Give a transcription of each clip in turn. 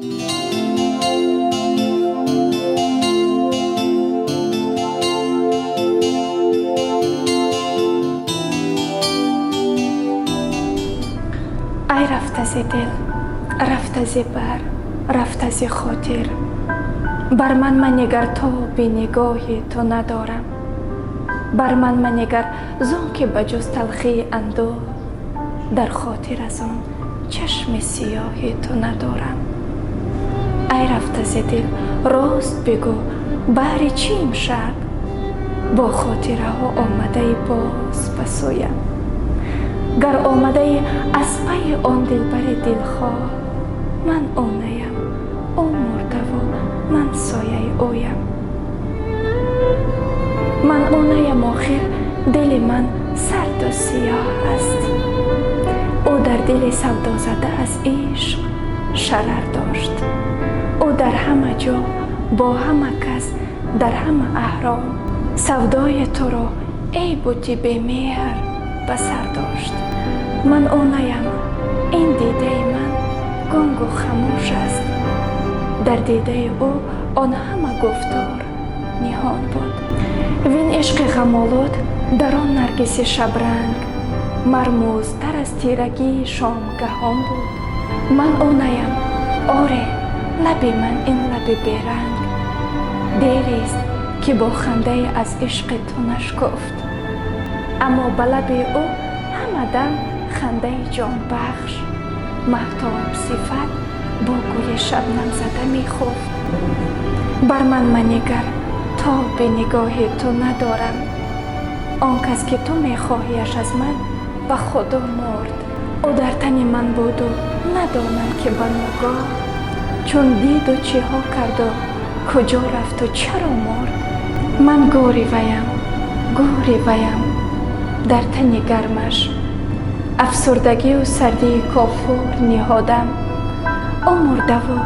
ای رفته ز دل، رفته ز بر، رفته ز خاطر، بر من منگر تا به نگاه تو ندارم. بر من منگر زان که بجز تلخی اندوه در خاطر از آن چشم سیاه تو ندارم. ای رفته ز دل راست بگو بهر چی امشب با خاطره ها آمده باز بسویم؟ گر آمده از پی آن دلبر دلخواه، من او نیم، او مرده و من سایه اویم. من او نیم آخر دل من سرد و سیاه است. او در دل سودا زده از عشق شرر داشت. او در همه جا با همه کس در همه احرام سودای تو را ای بوتی به مهر به سر داشت. من او نیم، این دیده من گنگ و خاموش است. در دیده او آن همه گفتار نهان بود. وین عشق غم‌آلود در آن نرگس شبرنگ مرموزتر از تیرگی شامگاهان بود. من او نیم، آری لب من این لب بیرنگ دیریست که با خنده از عشق تو نشکفت. اما به لب او همه دم خنده جان بخش مهتاب صفت با گل شبنم زده می خفت. بر من منگر تا به نگاه تو ندارم. آن کس که تو می خواهیش از من به خدا مرد. او در تن من بود و ندانم که به ناگاه چون دید و چه ها کرد و کجا رفت و چرا مرد. من گوری ویم در تن گرمش افسردگی و سردی کافور نهادم. او مرده و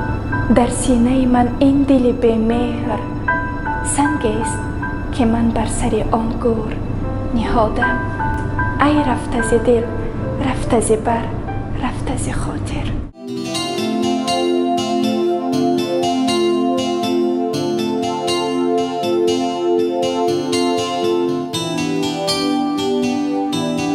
در سینه من این دل بی مهر سنگ است که من بر سر آن گور نهادم. ای رفته ز دل، رفته ز بر، رفته ز خاطر.